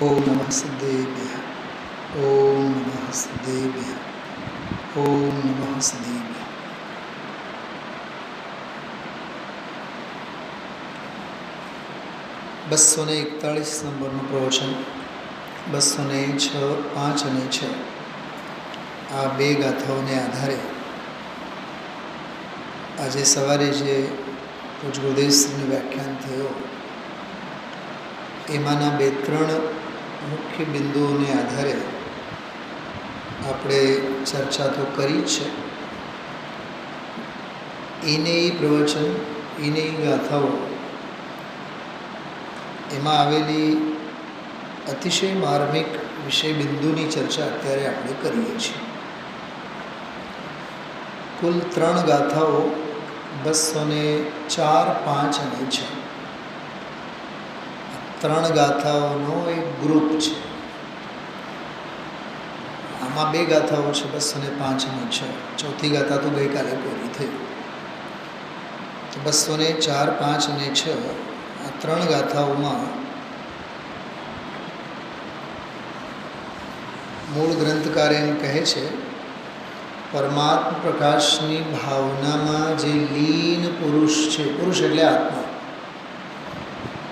ઓમ નમઃ સિદ્ધેભ્યઃ. ઓમ નમઃ સિદ્ધેભ્યઃ. ઓમ નમઃ સિદ્ધેભ્યઃ. બસો ને 41 નંબરનું પ્રવચન. 206, 5 અને 6 આ બે ગાથાઓને આધારે આજે સવારે જે પૂજ્ય ગુરુદેવશ્રીનું વ્યાખ્યાન થયો એમાંના 2-3 મુખ્ય બિંદુઓને આધારે આપણે ચર્ચા તો કરી છે. એને પ્રવચન, એને ગાથાઓ, એમાં આવેલી અતિશય માર્મિક વિષય બિંદુની ચર્ચા અત્યારે આપણે કરીએ છીએ. કુલ 3 ગાથાઓ 204, 5 અને 6 3 ગાથાઓનો એક ગ્રુપ છે. આમાં 2 ગાથાઓ છે 205 અને 6. ચોથી ગાથા તો ગઈકાલે પૂરી થઈ. તો 204, 5 અને 6 આ 3 ગાથાઓમાં મૂળ ગ્રંથકાર એમ કહે છે, પરમાત્મા પ્રકાશની ભાવનામાં જે લીન પુરુષ છે, પુરુષ એટલે આત્મા,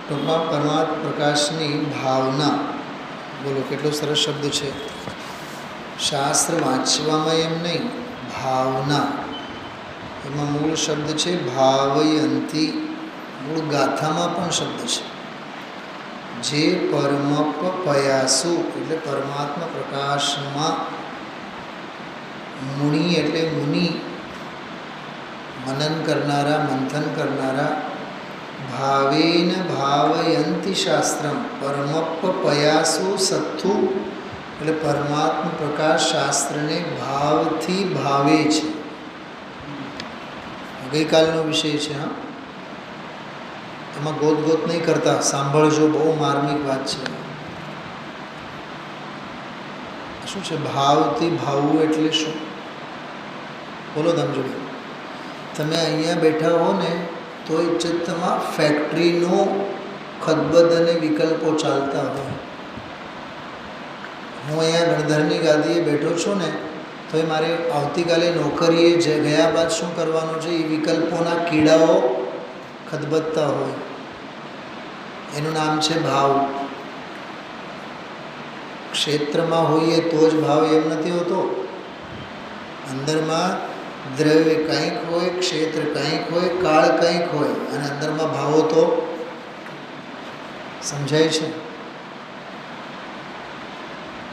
ટૂંકમાં પરમાત્મા પ્રકાશની ભાવના. બોલો કેટલો સરસ શબ્દ છે. શાસ્ત્ર વાંચવામાં એમ નહીં, ભાવના. એમાં મૂળ શબ્દ છે ભાવયંતી. મૂળ ગાથામાં પણ શબ્દ છે. જે પરમપ પયાસુ એટલે પરમાત્મા પ્રકાશમાં મુનિ એટલે મુનિ, મનન કરનારા, મંથન કરનારા, ભાવેન ભાવયંતી શાસ્ત્રમ પરમપ પયાસુ સત્થુ એટલે પરમાત્મા પ્રકાશ શાસ્ત્રને ભાવથી ભાવે છે. ગઈકાલનો વિષય છે. હા, એમાં ગોત નહીં કરતા, સાંભળજો, બહુ માર્મિક વાત છે. શું છે ભાવથી ભાવવું એટલે શું? બોલો સમજો. તમે અહીંયા બેઠા હો ને તો એ ચિત્તમાં ફેક્ટરીનો ખદબદ અને વિકલ્પો ચાલતા હોય. હું અહીંયા ગણધરની ગાદીએ બેઠો છું ને તો એ મારે આવતીકાલે નોકરીએ ગયા બાદ શું કરવાનું છે, એ વિકલ્પોના કીડાઓ ખદબદતા હોય. એનું નામ છે ભાવ. ક્ષેત્રમાં હોઈએ તો જ ભાવ એમ નથી હોતો. અંદરમાં દ્રવ્ય કંઈક હોય, ક્ષેત્ર કંઈક હોય, કાળ કંઈક હોય, અને અંદરમાં ભાવો તો સમજાય છે.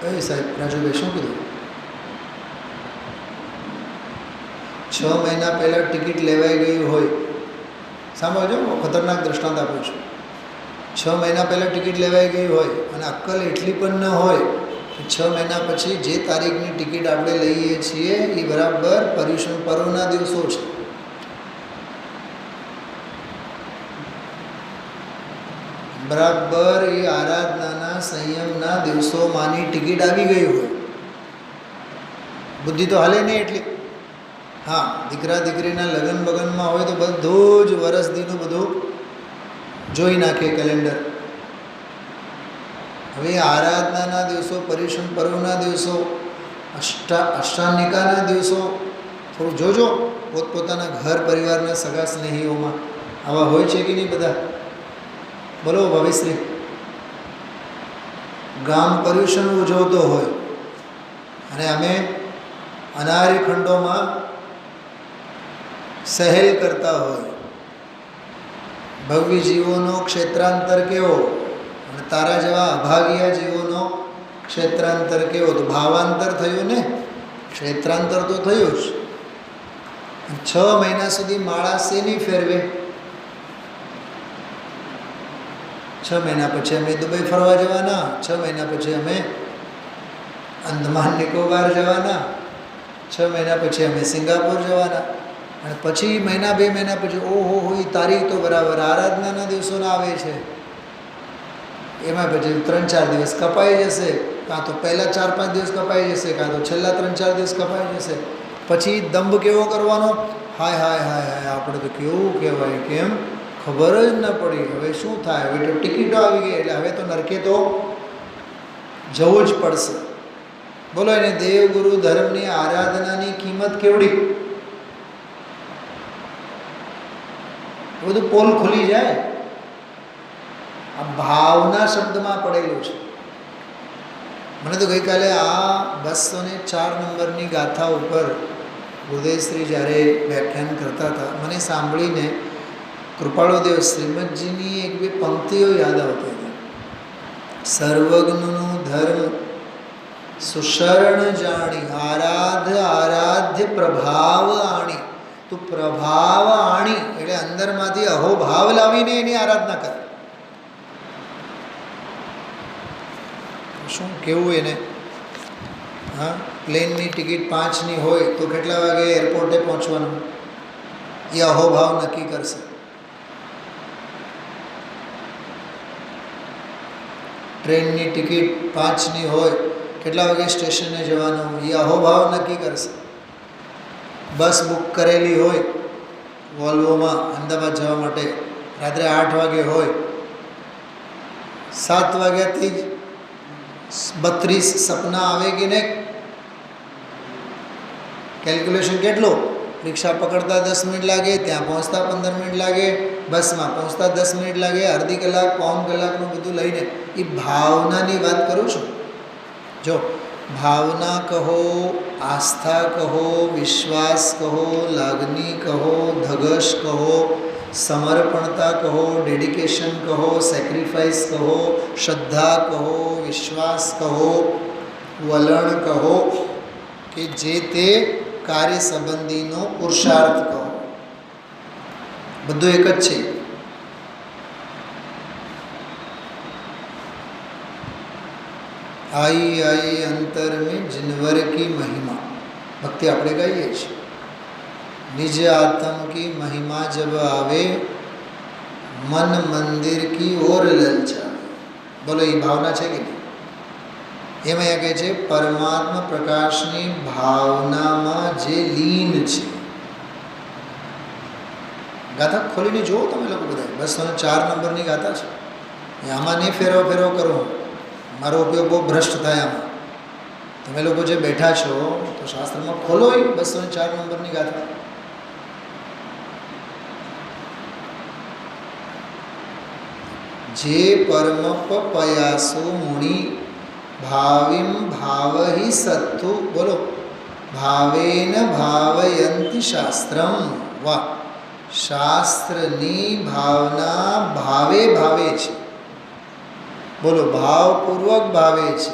એ સાહેબ રાજુભાઈ શું કીધું? 6 મહિના પહેલાં ટિકિટ લેવાઈ ગઈ હોય. સાંભળજો, ખતરનાક દ્રષ્ટાંત આપું છું. 6 મહિના પહેલાં ટિકિટ લેવાઈ ગઈ હોય અને અક્કલ એટલી પણ ન હોય કે 6 મહિના પછી જે તારીખની ટિકિટ આપણે લઈએ છીએ એ બરાબર પર્યુષણ પર્વના દિવસો છે. બરાબર એ આરાધનાના સંયમના દિવસોમાંની ટિકિટ આવી ગઈ હોય. બુદ્ધિ તો હાલે નહીં એટલી. હા, દીકરા દીકરીના લગ્ન બગનમાં હોય તો બધું જ વરસદીનું બધું જોઈ નાખે કેલેન્ડર. હવે આરાધનાના દિવસો, પર્યુષણ પર્વના દિવસો, અષ્ટાનિકાના દિવસો થોડું જોજો. પોતપોતાના ઘર પરિવારના સગા સ્નેહીઓમાં આવા હોય છે કે નહીં બધા? બોલો ભવિશ્રી. ગામ પર્યુષણ ઉજવતો હોય અને અમે અનારી ખંડોમાં સહેલ કરતા હોય. ભવ્ય જીવોનો ક્ષેત્રાંતર કેવો અને તારા જેવા અભાગીયા જીવોનો ક્ષેત્રાંતર કેવો? તો ભાવાંતર થયું ને, ક્ષેત્રાંતર તો થયું જ. 6 મહિના સુધી માળા શેની ફેરવે? 6 મહિના પછી અમે દુબઈ ફરવા જવાના, 6 મહિના પછી અમે અંદમાન નિકોબાર જવાના, 6 મહિના પછી અમે સિંગાપોર જવાના, અને પછી મહિના 2 મહિના પછી ઓહો એ તારીખ તો બરાબર આરાધનાના દિવસોના આવે છે. એમાં પછી 3-4 દિવસ કપાઈ જશે, કાં તો પહેલાં 4-5 દિવસ કપાઈ જશે, કાં તો છેલ્લા 3-4 દિવસ કપાઈ જશે. પછી દંભ કેવો કરવાનો? હાય હાય હાય હાય, આપણે તો કેવું કહેવાય, કેમ ખબર જ ન પડી. હવે શું થાય? હવે તો ટિકિટો આવી ગઈ એટલે હવે તો નરકે તો જવું જ પડશે. બોલો, એને દેવ ગુરુ ધર્મની આરાધનાની કિંમત કેવડી? બધું પોલ ખુલી જાય. આ ભાવના શબ્દમાં પડેલું છે. મને તો ગઈકાલે આ 204 નંબરની ગાથા ઉપર ગુરુદેવશ્રી જ્યારે વ્યાખ્યાન કરતા હતા, મને સાંભળીને કૃપાળુદેવ શ્રીમદજીની એક બે પંક્તિઓ યાદ આવતી હતી. સર્વજ્ઞનું ધર્મ સુશરણ જાણી, આરાધ્ય પ્રભાવ આણી. તું પ્રભાવ આણી એટલે અંદરમાંથી અહોભાવ લાવીને એની આરાધના કર. શું કેવું એને? હા, પ્લેનની ટિકિટ 5ની હોય તો કેટલા વાગે એરપોર્ટે પહોંચવાનું એ અહોભાવ નક્કી કરશે. ટ્રેનની ટિકિટ 5ની હોય, કેટલા વાગે સ્ટેશને જવાનું એ અહોભાવ નક્કી કરશે. બસ બુક કરેલી હોય વોલ્વોમાં અમદાવાદ જવા માટે, રાત્રે 8 વાગે હોય, 7 વાગ્યાથી જ 32 સપના આવે કે નહીં? કેલ્ક્યુલેશન કેટલું? રિક્ષા પકડતા 10 મિનિટ લાગે, ત્યાં પહોંચતા 15 મિનિટ લાગે, બસમાં પહોંચતા 10 મિનિટ લાગે, અડધી કલાક પૌન કલાકનું બધું લઈને. એ ભાવનાની વાત કરું છું. જો ભાવના કહો, આસ્થા કહો, વિશ્વાસ કહો, લાગણી કહો, ધગશ કહો, સમર્પણતા કહો, ડેડિકેશન કહો, સેક્રિફાઈસ કહો, શ્રદ્ધા કહો, વિશ્વાસ કહો, વલણ કહો, કે જે તે કાર્ય સંબંધીનો પુરુષાર્થ કહો, બધું એક જ છે. आई आई अंतर में जिनवर की महिमा, भक्ति આપણે ગાઈએ છીએ. निज आत्म की महिमा जब आवे, मन मंदिर की ओर ललचावे. बोलो, ये भावना છે કે નહીં? એમાં એ કહે છે પરમાત્મા પ્રકાશની ભાવનામાં જે લીન છે. ગાથા ખોલીને જુઓ તમે લોકો બધા. 204 નંબરની ગાથા છે. આમાં નહીં ફેરવો કરો, મારો ઉપયોગ બહુ ભ્રષ્ટ થાય આમાં. તમે લોકો જે બેઠા છો તો શાસ્ત્રમાં ખોલો 204 નંબરની ગાથા. જે પરમપ પયાસો મુનિ ભાવિમ ભાવહિ સત્તુ. બોલો, ભાવેન ભાવયંતિ શાસ્ત્રમ. વાહ! શાસ્ત્રની ભાવના ભાવે છે. બોલો, ભાવપૂર્વક ભાવે છે.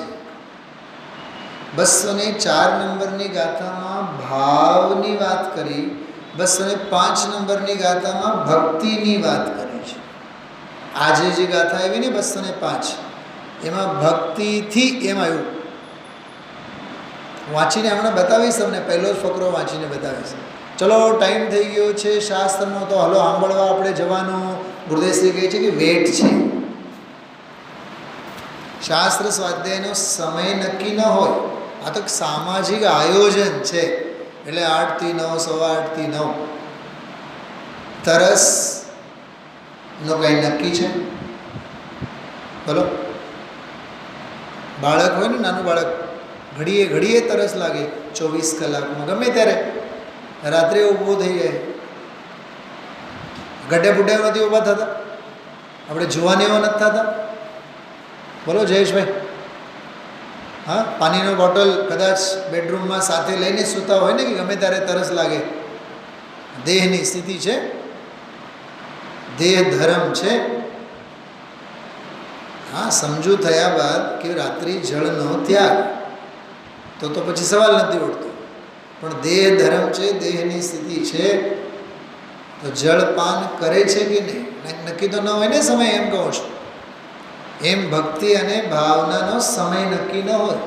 204 નંબરની ગાથામાં ભાવની વાત કરી, 205 નંબરની ગાથામાં ભક્તિની વાત કરી છે. આજે જે ગાથા આવી ને 205, એમાં ભક્તિથી એમ આવ્યું. વાંચીને હમણાં બતાવીશ તમને, પહેલો જ ફકરો વાંચીને બતાવીશ. ચલો, ટાઈમ થઈ ગયો છે શાસ્ત્રનો, તો હલો સાંભળવા આપણે જવાનું. ગુરુદેવશ્રી કહે છે કે વેટ છે. શાસ્ત્ર સ્વાધ્યાયનો સમય નક્કી ન હોય. આ તો સામાજિક આયોજન છે. એટલે 8 થી 9, 8:15 થી 9. તરસનો કંઈ નક્કી છે? બોલો, બાળક હોય ને, નાનું બાળક, ઘડીએ તરસ લાગે. 24 કલાકમાં ગમે ત્યારે રાત્રે ઊભો થઈ જાય. ગઢે બુઢે નથી ઊભા થતા? આપણે જુવાનીઓ નથી થતા? બોલો જયેશભાઈ. હા, પાણીનો બોટલ કદાચ બેડરૂમમાં સાથે લઈને સૂતા હોય ને, કે ગમે ત્યારે તરસ લાગે. દેહની સ્થિતિ છે, દેહ ધર્મ છે. હા, સમજુ થયા બાદ કે રાત્રિ જળનો ત્યાગ, તો પછી સવાલ નથી ઉઠતો. પણ દેહ ધર્મ છે, દેહની સ્થિતિ છે, તો જળપાન કરે છે કે નહીં નક્કી તો ન હોય ને સમય. એમ કહો છો એમ ભક્તિ અને ભાવનાનો સમય નક્કી ન હોય.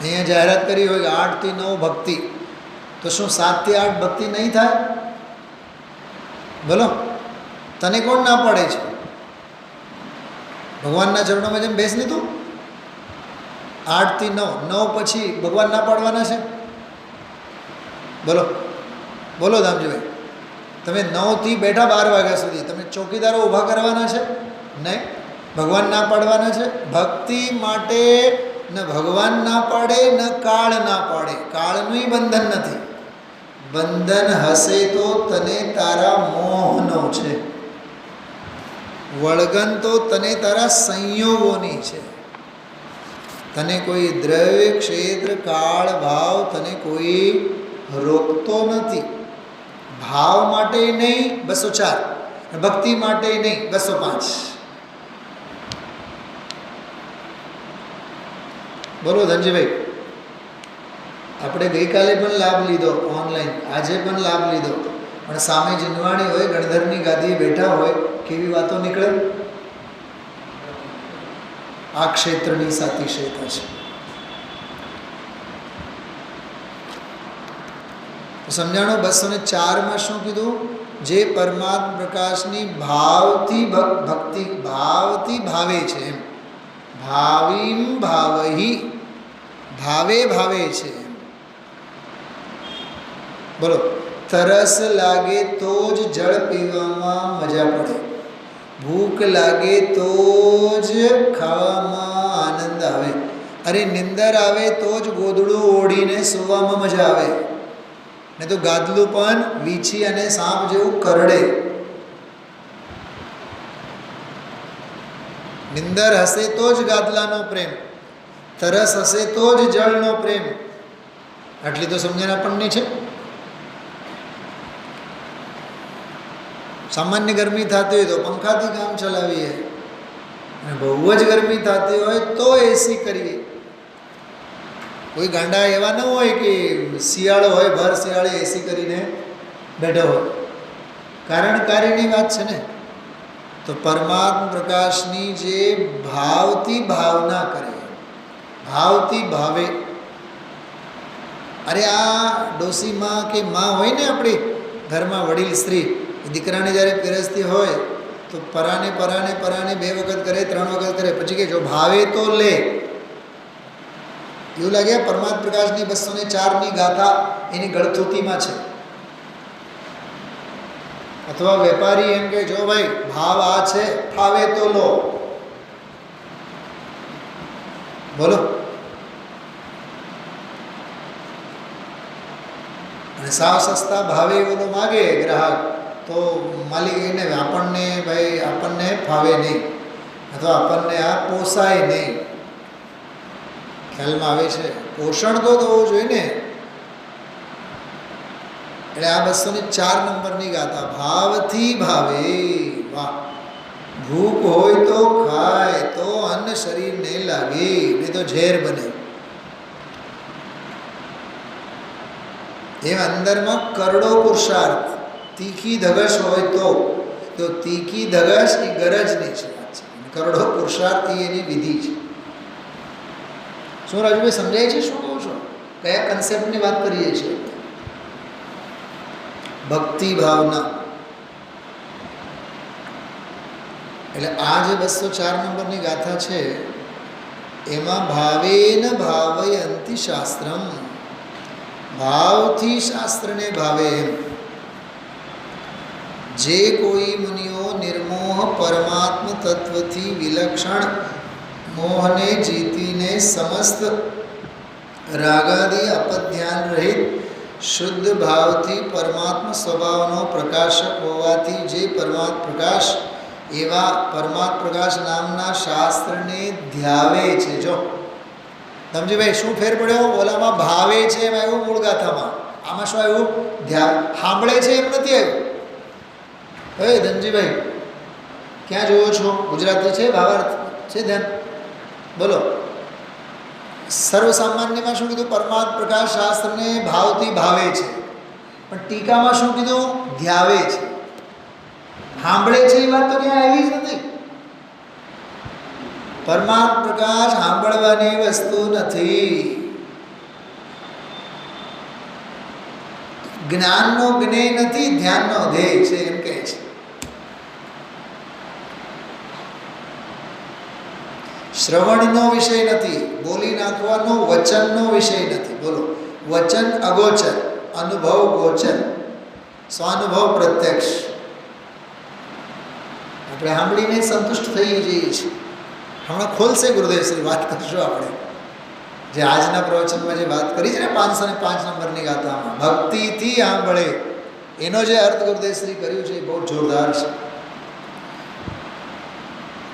અહીંયા જાહેરાત કરી હોય કે 8 થી 9 ભક્તિ, તો શું 7 થી 8 ભક્તિ નહીં થાય? બોલો, તને કોણ ના પડે છે? ભગવાનના ચરણોમાં જેમ બેસ લીધું. 8 થી 9 પછી ભગવાન ના પાડવાના છે? બોલો દામજીભાઈ. તમે 9થી બેઠા 12 વાગ્યા સુધી તમે ચોકીદારો ઊભા કરવાના છે? નહીં. ભગવાન ના પાડવાના છે? ભક્તિ માટે ન ભગવાન ના પાડે ન કાળ ના પાડે. કાળનું બંધન નથી. બંધન હશે તો તને તારા મોહનો છે, વળગન તો તને તારા સંયોગોની છે. તને કોઈ દ્રવ્ય ક્ષેત્ર કાળ ભાવ તને કોઈ રોકતો નથી. ભાવ માટે નહીં 204, ભક્તિ માટે નહીં 205. બોલો ધનજીભાઈ, આપણે ગઈકાલે પણ લાભ લીધો ઓનલાઈન, આજે પણ લાભ લીધો, પણ સામે જીનવાણી હોય, ગણધરની ગાદીએ બેઠા હોય, કેવી વાતો નીકળે. આ ક્ષેત્રની સાતિશયતા છે. સમજાણો. 204માં શું કીધું? જે પરમાત્મા પ્રકાશની ભાવથી ભક્તિ ભાવથી ભાવે છે એમ. ભાવીમ ભાવહી, ભાવે ભાવે છે. બોલો. તરસ લાગે તો જ જળ પીવામાં મજા પડે, ભૂખ લાગે તો જ ખાવામાં આનંદ આવે, અરે નિંદર આવે તો જ ગોદડું ઓઢીને સૂવામાં મજા આવે, ને તો ગાદલું પણ વીછી અને સાપ જેવું કરડે. નિંદર હશે તો જ ગાદલાનો પ્રેમ, તરસ હશે તો જ જળનો પ્રેમ. આટલી તો સમજણ આપણને છે. સામાન્ય ગરમી થતી હોય તો પંખાથી કામ ચલાવીએ, અને બહુ જ ગરમી થતી હોય તો એસી કરીએ. કોઈ ગાંડા એવા ન હોય કે શિયાળો હોય ભર શિયાળે એસી કરીને બેઠો હોય. કારણકારીની વાત છે ને. તો પરમાત્મા પ્રકાશની જે ભાવથી ભાવના કરે, ભાવથી ભાવે. અરે આ ડોસીમાં કે માં હોય ને આપણી ઘરમાં વડીલ સ્ત્રી, દીકરાને જ્યારે પીરસતી હોય તો પરાને પરાને પરાને 2 વખત કરે, 3 વખત કરે, પછી કે જો ભાવે તો લે. એવું લાગે પરમાત્મા પ્રકાશની 204ની ગાથા એની ગળથુતીમાં છે. અથવા વેપારી એમ કે જો ભાઈ ભાવ આ છે, ફાવે તો લો. બોલો. અને સાવ સસ્તા ભાવે ઓલો માગે ગ્રાહક, તો માલિક એને આપણને ભાઈ આપણને ફાવે નહીં, અથવા આપણને આ પોસાય નહીં. ખ્યાલમાં આવે છે? પોષણ તો થવું જોઈએ ને. એટલે આ 204 નંબરની ગાથા, ભાવથી ભાવે. વાહ. ભૂખ હોય તો ખાય તો અન્ન શરીરને લાગે, નહીં તો ઝેર બને. એમ અંદરમાં કરડો પુરુષાર્થ, તીખી ધગશ હોય તો તીખી ધગશ એ ગરજની છે વાત છે, કરડો પુરુષાર્થ એની વિધિ છે. શું રાજુભાઈ સમજાય છે શું કહું છો? કયા કન્સેપ્ટની વાત કરીએ છીએ? ભક્તિ ભાવના. એટલે આ જે 204 નંબરની ગાથા છે એમાં ભાવેન ભાવયંતિ શાસ્ત્રમ, ભાવથી શાસ્ત્રને ભાવે એમ. જે કોઈ મુનિઓ નિર્મોહ પરમાત્મ તત્વથી વિલક્ષણ મોહને જીતીને સમસ્ત રાગાદિ અપધ્યાન રહિત શુદ્ધ ભાવથી પરમાત્મ સ્વભાવનો પ્રકાશક હોવાથી જે પરમાત્મ પ્રકાશ એવા પરમાત્મ પ્રકાશ નામના શાસ્ત્રને ધ્યાવે છે. જો સમજીભાઈ શું ફેર પડ્યો? ઓલામાં ભાવે છે એમ આવ્યું મૂળ ગાથામાં, આમાં શું આવ્યું? ધ્યાન. સાંભળે છે એમ નથી આવ્યું. હે ધનજીભાઈ ક્યાં જોવો છો? ગુજરાતી છે, ભાવાર્થ છે, ધ્યાન બોલો. સર્વસામાન્યમાં શું કીધું? પરમાત્મા પ્રકાશ શાસ્ત્રને ભાવથી ભાવે છે. પણ ટીકામાં શું કીધું? ધ્યાવે છે. સાંભળે છે એ વાત તો ક્યાં આવી જ નથી. પરમાત્મા પ્રકાશ સાંભળવાની વસ્તુ નથી. જ્ઞાનનો જ્ઞેય નથી, ધ્યાનનો ધ્યેય છે એમ કહે છે. શ્રવણનો વિષય નથી, બોલી નાખવાનો વચનનો વિષય નથી. બોલો. વચન અગોચર, અનુભવ ગોચર. સ્વાનુભવ પ્રત્યક્ષ. આપણે સાંભળીને સંતુષ્ટ થઈ જઈએ છીએ. હમણાં ખોલશે ગુરુદેવ શ્રી, વાત કરશું આપણે જે આજના પ્રવચનમાં જે વાત કરી છે ને 505 નંબરની ગાથામાં, ભક્તિથી સાંભળે, એનો જે અર્થ ગુરુદેવ શ્રી કર્યું છે એ બહુ જોરદાર છે.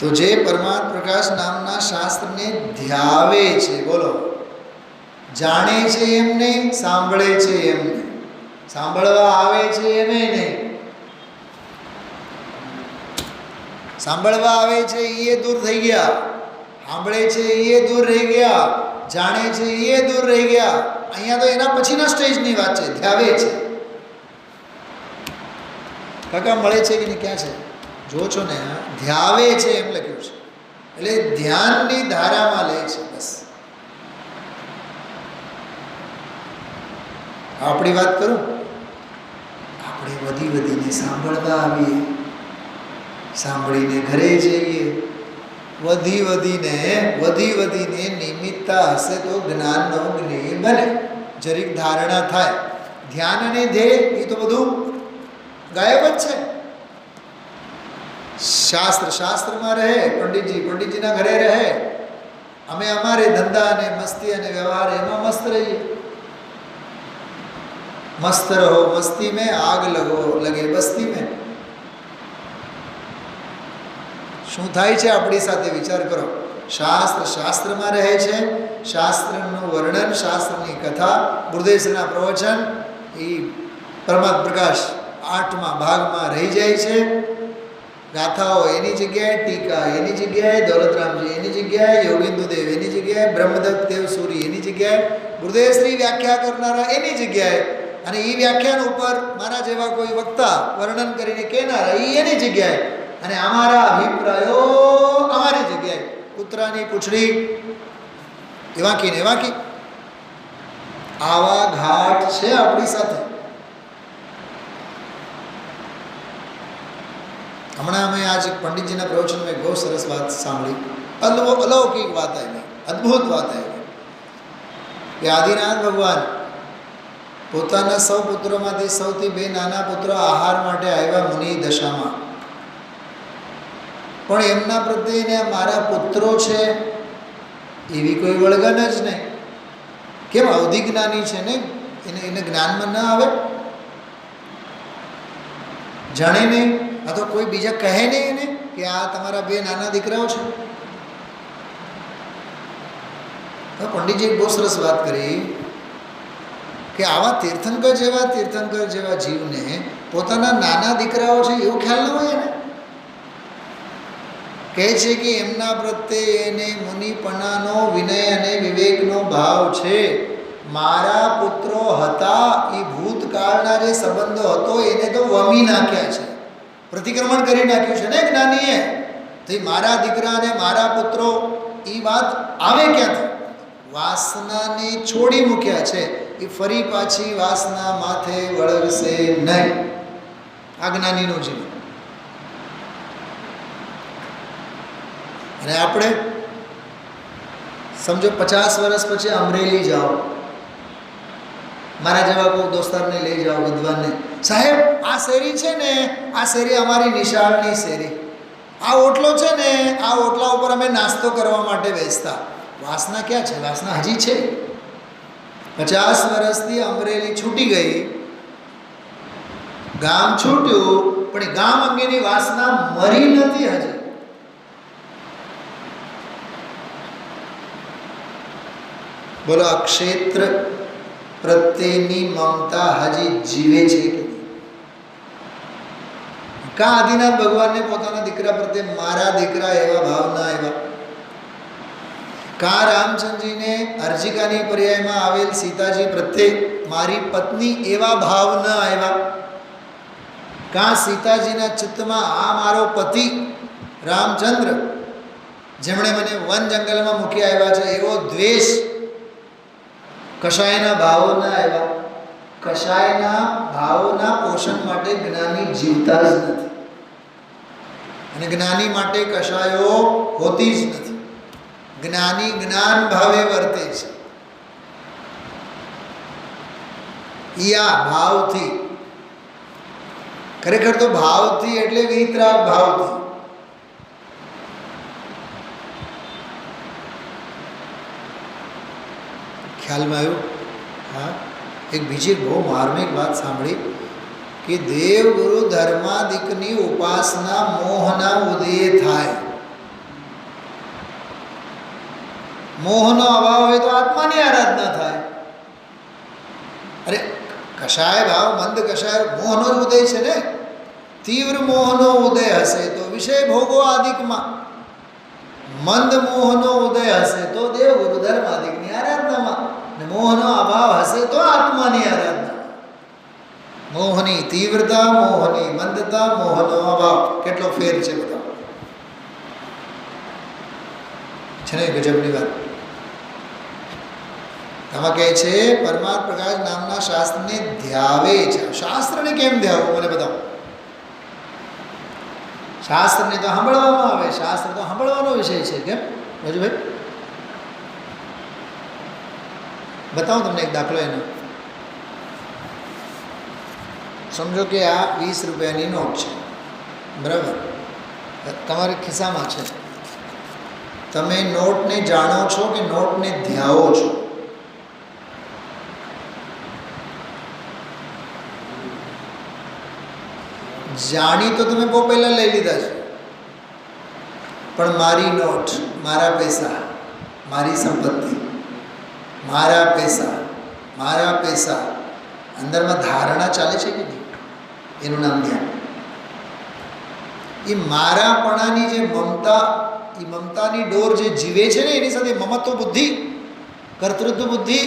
તો જે પરમાત્મ પ્રકાશ નામના શાસ્ત્રને ધ્યાવે છે, બોલો, જાણે છે એમ નહીં, સાંભળે છે એમ નહીં, સાંભળવા આવે છે એમ નહીં, સાંભળવા આવે છે એ દૂર થઈ ગયા, સાંભળે છે એ દૂર રહી ગયા, જાણે છે એ દૂર રહી ગયા. અહીંયા તો એના પછીના સ્ટેજની વાત છે, ધ્યાવે છે. કાકા મળે છે કે નહીં, ક્યાં છે જો છો ને, ધ્યાવે છે એમ લખ્યું છે, એટલે ધ્યાનની ધારામાં લે છે. બસ આપણી વાત કરું, આપણે વધીને સાંભળવા આવીએ, સાંભળીને ઘરે જઈએ, વધીને નિમિત્તા હશે તો જ્ઞાનનો જ્ઞેય બને, જરીક ધારણા થાય. ધ્યાન અને ધ્યેય એ તો બધું ગાયબ જ છે. શાસ્ત્રમાં રહે, પંડિતજીના ઘરે રહે, અમે અમારે ધંધા અને મસ્તી અને વ્યવહાર એમાં મસ્ત રહીએ. મસ્ત રહો મસ્તી મેં, આગ લગે બસ્તી મેં. શું થાય છે આપણી સાથે વિચાર કરો. શાસ્ત્રમાં રહે છે, શાસ્ત્રનું વર્ણન, શાસ્ત્રની કથા, ગુરુદેવના પ્રવચન એ પરમાત્મ પ્રકાશ 8મા ભાગમાં રહી જાય છે. ગાથાઓ એની જગ્યાએ, ટીકા એની જગ્યાએ, દોલતરામજી એની જગ્યાએ, યોગિન્દુદેવ એની જગ્યાએ, બ્રહ્મદત્ત દેવ સૂરી એની જગ્યાએ, ગુરુદેવ શ્રી વ્યાખ્યા કરનારા એની જગ્યાએ, અને એ વ્યાખ્યાન ઉપર મારા જેવા કોઈ વક્તા વર્ણન કરીને કહેનારા એ એની જગ્યાએ, અને અમારા અભિપ્રાયો અમારી જગ્યાએ. કૂતરાની પૂંછડી એવાકી ને એવાકી. આવા ઘાટ છે આપણી સાથે. હમણાં અમે આજ પંડિતજીના પ્રવચનમાં એક બહુ સરસ વાત સાંભળી, અલૌકિક વાત આવી, અદ્ભુત વાત આવી કે આદિનાથ ભગવાન પોતાના સૌ પુત્રોમાંથી સૌથી 2 નાના પુત્રો આહાર માટે આવ્યા મુનિ દશામાં, પણ એમના પ્રત્યે મારા પુત્રો છે એવી કોઈ વળગન જ નહીં. કેમ? અવધિ જ્ઞાની છે ને, એને જ્ઞાનમાં ન આવે, જાણે નહીં, આ તો કોઈ બીજા કહે નહીં એને કે આ તમારા 2 નાના દીકરાઓ છે. પંડિતજી બહુ સરસ વાત કરી કે આવા તીર્થંકર જેવા જીવને પોતાના નાના દીકરાઓ છે એવો ખ્યાલ ન હોય એને. કહે છે કે એમના પ્રત્યે એને મુનિપણાનો, વિનય અને વિવેકનો ભાવ છે. મારા પુત્રો હતા એ ભૂતકાળના જે સંબંધો હતો એને તો વમી નાખ્યા છે, પ્રતિક્રમણ કરી નાખ્યું છે ને જ્ઞાનીએ. તો મારા દીકરા અને મારા પુત્રો એ વાત આવે ક્યાંથી? વાસનાને છોડી મૂક્યા છે, એ ફરી પાછી વાસના માથે વળગશે નહીં. આ જ્ઞાનીનું જીવન. અને આપણે સમજો 50 વર્ષ પછી અમરેલી જાઓ, મારા જેવા કોઈ દોસ્તારને લઈ જાઓ, વિદ્વાનને, સાહેબ આ શેરી છે ને, આ શેરી અમારી નિશાળની શેરી, આ ઓટલો છે ને, આ ઓટલા ઉપર અમે નાસ્તો કરવા માટે બેસતા. વાસના ક્યાં છે? વાસના હજી છે. 50 વર્ષથી અમરેલી છૂટી ગઈ, ગામ છૂટ્યું, પણ એ ગામ અંગેની વાસના મરી નથી હજી. બોલો, આ ક્ષેત્ર પ્રત્યેની મમતા હજી જીવે છે કે નહીં? કા આદિનાથ ભગવાનને પોતાના દીકરા પ્રત્યે મારા દીકરા એવા ભાવ ના આવ્યા? કા રામચંદ્રજીને અર્જિકાની પર્યાયમાં આવેલ સીતાજી પ્રત્યે મારી પત્ની એવા ભાવ ન આવ્યા? કા સીતાજીના ચિત્તમાં આ મારો પતિ રામચંદ્ર, જેમણે મને વન જંગલમાં મૂકી આવ્યા છે, એવો દ્વેષ, કશાયના ભાવો ના આવ્યા? કશાયના ભાવોના પોષણ માટે જ્ઞાની જીવતા જ નથી, અને જ્ઞાની માટે કશાયો હોતી જ નથી. જ્ઞાની જ્ઞાન ભાવે વર્તે છે. યા ભાવથી ખરેખર તો ભાવથી એટલે વિતરાગ ભાવથી. ખ્યાલમાં આવ્યું? હા. એક બીજી બહુ માર્મિક વાત સાંભળી કે દેવગુરુ ધર્માદિકની ઉપાસના મોહના ઉદય થાય. મોહનો અભાવ હોય તો આત્માની આરાધના થાય. અરે કષાય ભાવ મંદ કષાય મોહનો જ ઉદય છે ને. તીવ્ર મોહનો ઉદય હશે તો વિષય ભોગો આદિકમાં, મંદ મોહનો ઉદય હશે તો દેવગુરુ ધર્માદિકની આરાધનામાં, ને મોહનો અભાવ હશે તો આત્માની આરાધના. મોહની તીવ્રતા, મોહની મંદતા, મોહનો અભાવ, કેટલો ફેર છે બધા. છે ને ગજબની વાત. આમાં કહે છે પરમાર્થ પ્રકાશ નામના શાસ્ત્રને ધ્યાવે છે. શાસ્ત્રને કેમ ધ્યાવવું મને બતાવો. શાસ્ત્રને તો સાંભળવામાં આવે, શાસ્ત્ર તો સાંભળવાનો વિષય છે. કેમ રાજુભાઈ બતાવો તમને એક દાખલો એનો. સમજો કે આ 20 રૂપિયાની નોટ છે, બરાબર? તમારા ખિસ્સામાં છે. તમે નોટને જાણો છો કે નોટને ધ્યાવો છો? જાણી તો તમે બહુ પહેલાં લઈ લીધા છે, પણ મારી નોટ, મારા પૈસા, મારી સંપત્તિ, મારા પૈસા, મારા પૈસા, અંદરમાં ધારણા ચાલે છે કે નહીં? એનું નામ ધ્યાન. એ મારાપણાની જે મમતા, એ મમતાની ડોર જે જીવે છે ને, એની સાથે મમત્વ બુદ્ધિ, કર્તૃત્વ બુદ્ધિ.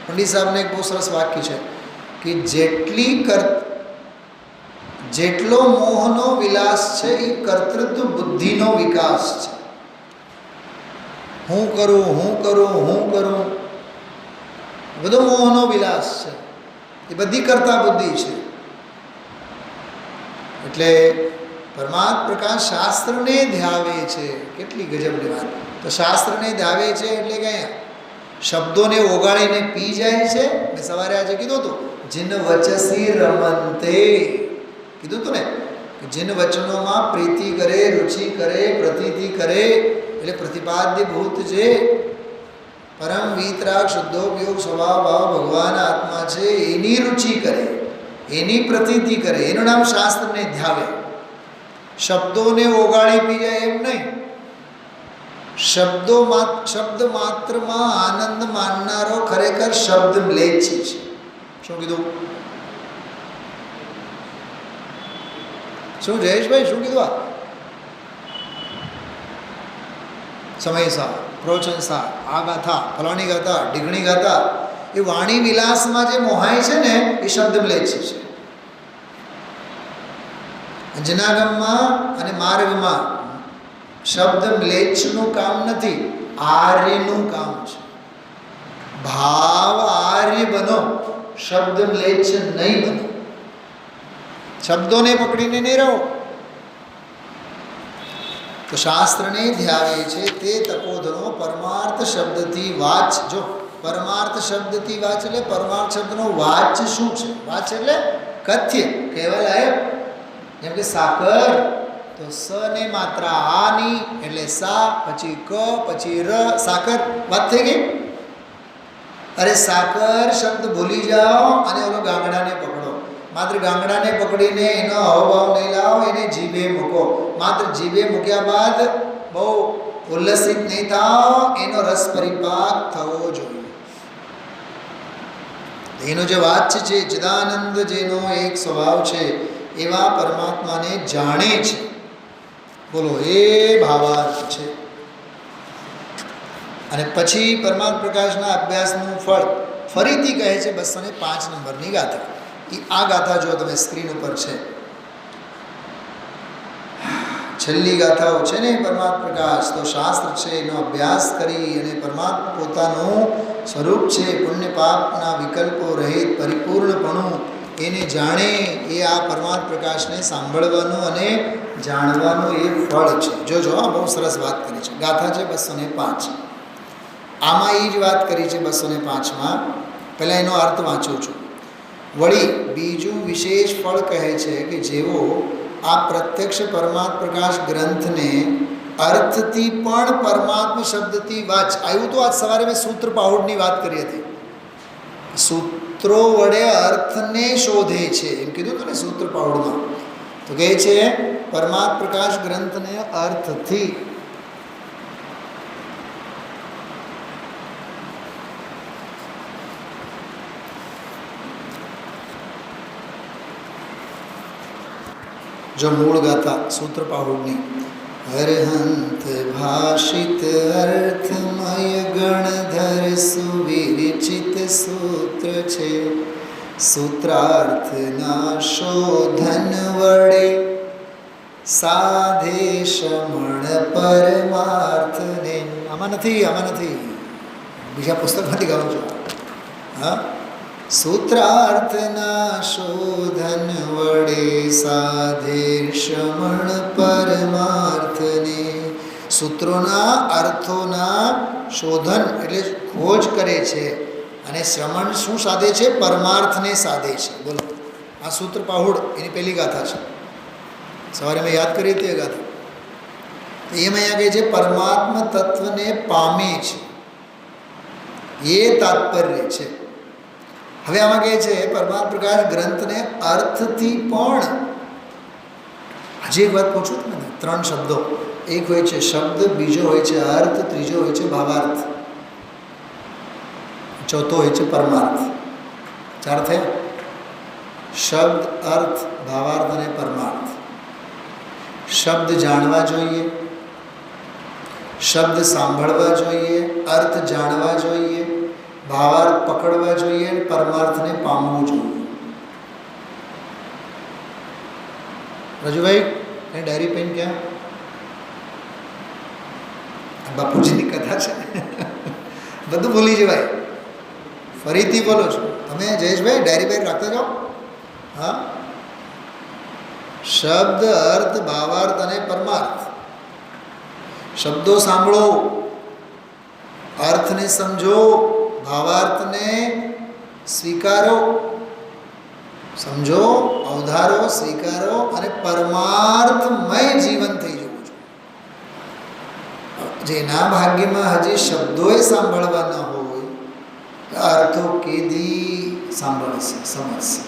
પંડિત સાહેબને એક બહુ સરસ વાક્ય છે કે જેટલો મોહનો વિલાસ છે એ કર્તૃત્વ બુદ્ધિનો વિકાસ છે. હું કરું, હું કરું, હું કરું, બધો મોહનો વિલાસ છે. એ બધી કરતા બુદ્ધિ છે. એટલે પરમાર્થ પ્રકાશ શાસ્ત્રને ધ્યાવે છે. કેટલી ગજબની વાત. તો શાસ્ત્રને ધ્યાવે છે એટલે કે શબ્દોને ઓગાળીને પી જાય છે. મેં સવારે આજે કીધું હતું, જીન વચસી રમંતે, કીધું હતું ને કે જીન વચનોમાં પ્રીતિ કરે, રુચિ કરે, પ્રતીતિ કરે, એટલે પ્રતિપાદ્ય ભૂત જે પરમ વિતરાગ શુદ્ધોપયોગ સ્વભાવ ભાવ ભગવાન આત્મા છે એની રુચિ કરે, એની પ્રતીતિ કરે, એનું નામ શાસ્ત્રને ધ્યાવે. શબ્દોને ઓગાળી પી જાય એમ નહીં. શબ્દ માત્રમાં આનંદ માનનારો ખરેખર શબ્દ મ્લેચ્છી છે. શું કીધું? શું જયેશભાઈ શું કીધું? આ સમયસા, પ્રોચનસા, આ ગાથા, ફલાણી ગાથા, ઢીગણી ગાથા, એ વાણી વિલાસમાં જે મોહાય છે ને એ શબ્દ મ્લેચ્છી છે. જનાગમમાં અને માર્ગમાં શબ્દ મ્લેચ્છનું કામ નથી, આર્યનું કામ છે. ભાવ આર્ય બનો, શબ્દ મ્લેચ્છ નહીં બનો. શબ્દોને પકડીને નહીં રહો. તો શાસ્ત્રને ધ્યાવે છે તે તપોધનો પરમાર્થ શબ્દથી વાચ. જો પરમાર્થ શબ્દથી વાચ એટલે પરમાર્થ શબ્દનો વાચ શું છે? વાચ એટલે કથ્ય, કહેવા લાયક. જેમ કે સાકર, તો સ ને માત્રા આની એટલે સા, પછી ક, પછી ર, સાકર. વાત થઈ ગઈ. અરે સાકર શબ્દ ભૂલી જાઓ અને ઓલો ગાંગડાને પકડો. માત્ર ગાંગડાને પકડીને એનો હાવભાવ નહીં લાવો, એને જીભે મૂકો. માત્ર જીભે મૂક્યા બાદ બહુ ઉલ્લસિત નહીં થાઓ, એનો રસ પરિપાક થવો જોઈએ. એનો જે વાત છે, ચિદાનંદ જેનો એક સ્વભાવ છે, એવા પરમાત્માને જાણે છે. બોલો, એ ભાવાર્થ છે. અને પછી પરમાત્મા પ્રકાશના અભ્યાસનું ફળ ફરીથી કહે છે 205 નંબરની ગાથા. આ ગાથા જો તમે સ્ક્રીન ઉપર છે, છેલ્લી ગાથાઓ છે ને પરમાત્મા પ્રકાશ. તો શાસ્ત્ર છે એનો અભ્યાસ કરી અને પરમાત્મા પોતાનું સ્વરૂપ છે, પુણ્ય પાપના વિકલ્પો રહિત પરિપૂર્ણપણું એને જાણે, એ આ પરમાત્મા પ્રકાશને સાંભળવાનું અને જાણવાનું એ ફળ છે. જોજો, આ બહુ સરસ વાત કરી છે. ગાથા છે 205. આમાં એ જ વાત કરી છે 205માં પહેલાં એનો અર્થ વાંચું છું. વળી બીજું વિશેષ ફળ કહે છે કે જેવો આ પ્રત્યક્ષ પરમાત્મ પ્રકાશ ગ્રંથને અર્થથી પણ પરમાત્મ શબ્દથી વાચ. આવ્યું તો આજ સવારે મેં સૂત્ર પાહોડની વાત કરી હતી. સૂત્રો વડે અર્થને શોધે છે એમ કીધું હતું ને સૂત્ર પાહોડમાં. તો કહે છે પરમાત્મ પ્રકાશ ગ્રંથને અર્થથી जो मूल गाथा सूत्र पाहुड़नी हरहंत भाषित अर्थमय गणधर सुविरचित सूत्र छे सूत्रार्थ ना शोधन वडे साधे शमण परमार्थ ने आमा नहीं बीजा पुस्तक में गाऊँ छूँ. हाँ, सूत्रार्थना शोधन वडे साधे श्रमण परमार्थने. सूत्रोना अर्थोना शोधन એટલે ખોજ કરે છે અને શ્રમણ શું સાધે છે? પરમાર્થને સાધે છે. બોલો, આ સૂત્ર પાહુડ એની પહેલી ગાથા છે. સવારે મેં યાદ કરી હતી એ ગાથા. એમ અહીંયા કહે છે પરમાત્મ તત્વને પામે છે, એ તાત્પર્ય છે. હવે આમાં કહે છે પરમાત્મ પ્રકાશ ગ્રંથને અર્થથી પણ. હજી એક વાત પૂછું છું ને, 3 શબ્દો. એક હોય છે શબ્દ, બીજો હોય છે અર્થ, ત્રીજો હોય છે ભાવાર્થ, ચોથો હોય છે પરમાર્થ. 4 થયા. શબ્દ, અર્થ, ભાવાર્થ અને પરમાર્થ. શબ્દ જાણવા જોઈએ, શબ્દ સાંભળવા જોઈએ, અર્થ જાણવા જોઈએ, ભાવાર્થ પકડવા જોઈએ, પરમાર્થને પામવું જોઈએ. રજુભાઈ એ ડાયરી પેન ક્યાં? બાપુજીની કથા છે. બધું ભૂલી જવાય. ફરીથી બોલો છો તમે જયેશભાઈ, ડાયરી પેન રાખતા જાઓ. હા, શબ્દ, અર્થ, ભાવાર્થ અને પરમાર્થ. શબ્દો સાંભળો, અર્થને સમજો, ભાવાર્થને સ્વીકારો, સમજો, અવધારો, સ્વીકારો અને પરમાર્થમય જીવન થઈ જવું જોઈએ. જેના ભાગ્યમાં હજી શબ્દોએ સાંભળવાના હોય, અર્થો કેદી સાંભળશે, સમજશે,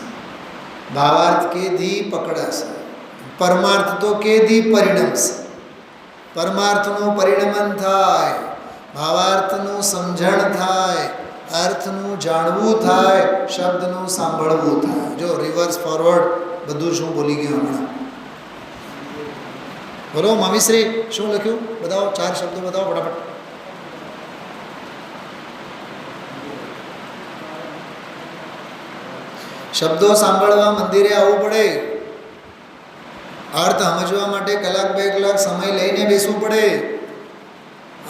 ભાવાર્થ કેદી પકડાશે, પરમાર્થ તો કેદી પરિણમશે. પરમાર્થનું પરિણમન થાય, ભાવાર્થનું સમજણ થાય, અર્થનું જાણવું થાય, શબ્દનું સાંભળવું થાય. જો રિવર્સ ફોરવર્ડ બધું શું બોલી ગયું હમણાં. બોલો મામીશ્રી, શું લખ્યું? બતાવો, 4 શબ્દો બતાવો ફટાફટ. શબ્દો સાંભળવા મંદિરે આવવું પડે. અર્થ સમજવા માટે 1 કલાક 2 કલાક સમય લઈને બેસવું પડે.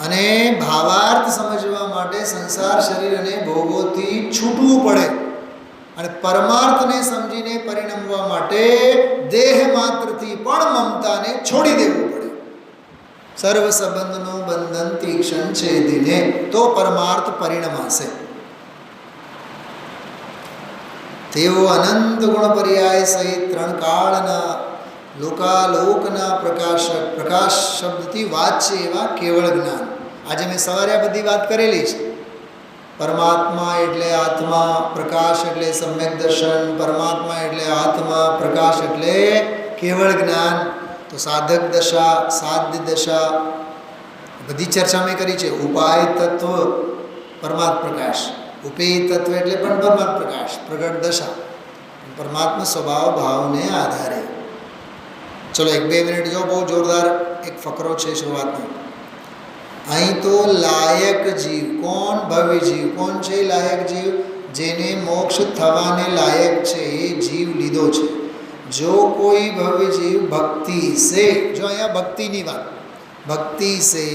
અને ભાવાર્થ સમજવા માટે સંસાર, શરીર અને ભોગોથી છૂટવું પડે. અને પરમાર્થને સમજીને પરિણમવા માટે દેહ માત્રથી પણ મમતાને છોડી દેવું પડે. સર્વ સંબંધનું બંધન તીક્ષ્ણ છે દિને, તો પરમાર્થ પરિણમાશે. તેઓ અનંત ગુણ પર્યાય સહિત 3 કાળના લોકાલોકના પ્રકાશ શબ્દથી વાચ્ય એવા કેવળ જ્ઞાન. આજે મેં સવારે આ બધી વાત કરેલી છે. પરમાત્મા એટલે આત્મા, પ્રકાશ એટલે સમ્યક દર્શન, પરમાત્મા એટલે આત્મા, પ્રકાશ એટલે કેવળ જ્ઞાન. તો સાધક દશા, સાધ્ય દશા બધી ચર્ચા મેં કરી છે. ઉપાય તત્વ પરમાત્મ પ્રકાશ, ઉપેય તત્વ એટલે પણ પરમાત્મ પ્રકાશ, પ્રગટ દશા, પરમાત્મા સ્વભાવ ભાવને આધારે. ચલો 1-2 મિનિટ જો, બહુ જોરદાર એક ફકરો છે શરૂઆતનો. અહીં તો લાયક જીવ કોણ? ભવ્ય જીવ. કોણ છે લાયક જીવ? જેને મોક્ષ થવાને લાયક છે એ જીવ લીધો છે. જો કોઈ ભવ્ય જીવ ભક્તિ સે, જો અહીંયા ભક્તિની વાત, ભક્તિ સે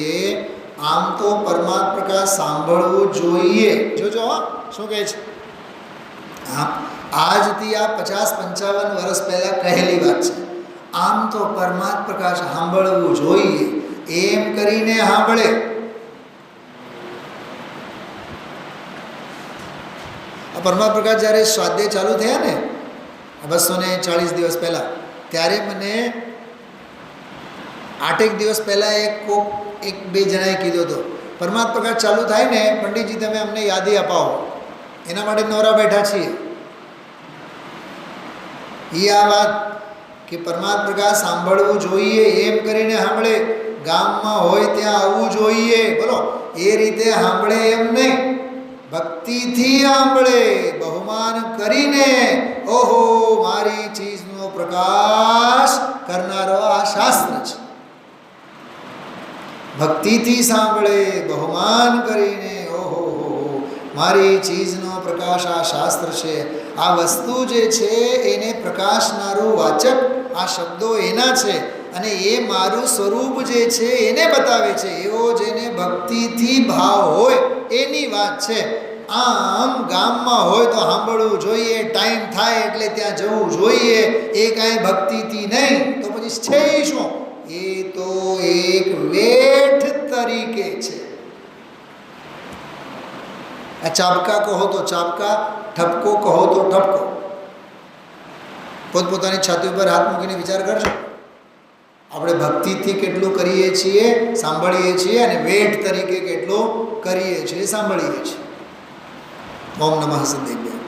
આમ તો પરમાત્મા પ્રકાશ સાંભળવું જોઈએ. જોજો શું કહે છે. હા, આજથી આ 50-55 વર્ષ પહેલાં કહેલી વાત છે. આમ તો પરમાત્મા પ્રકાશ સાંભળવું જોઈએ એમ કરીને સાંભળે. આ પરમાત્મા પ્રકાશ જ્યારે સ્વાધ્યાય ચાલુ થયા ને 240 દિવસ પહેલાં, ત્યારે મને 8 દિવસ પહેલાં એક બે જણાએ કીધો હતો, પરમાત્મા પ્રકાશ ચાલુ થાય ને પંડિતજી તમે અમને યાદી અપાવો, એના માટે નવરા બેઠા છીએ. એ આ વાત કે પરમાત્મા પ્રકાશ સાંભળવું જોઈએ એમ કરીને સાંભળે, ગામમાં હોય ત્યાં આવવું જોઈએ. બોલો, એ રીતે સાંભળે એમ નહીં, ભક્તિથી સાંભળે, બહુમાન કરીને. ઓહો, મારી ચીજનો પ્રકાશ કરનારો આ શાસ્ત્ર છે. ભક્તિથી સાંભળે, બહુમાન કરીને. ઓહો, મારી ચીજનો પ્રકાશ આ શાસ્ત્ર છે. આ વસ્તુ જે છે એને પ્રકાશનારું વાચક આ શબ્દો એના છે, અને એ મારું સ્વરૂપ જે છે એને બતાવે છે. એવો જેને ભક્તિથી ભાવ હોય એની વાત છે. આમ ગામમાં હોય તો સાંભળવું જોઈએ, ટાઈમ થાય એટલે ત્યાં જવું જોઈએ, એ કાંઈ ભક્તિથી નહીં તો પછી છે શું? એ તો એક વેઠ તરીકે છે. આ ચાબકા કહો તો ચાબકા, ઠપકો કહો તો ઠપકો. પોતપોતાની છાતી ઉપર હાથ મૂકીને વિચાર કરજો, આપણે ભક્તિથી કેટલું કરીએ છીએ, સાંભળીએ છીએ, અને વેઠ તરીકે કેટલું કરીએ છીએ, સાંભળીએ છીએ. ઓમ નમઃ સદેવ્યાય.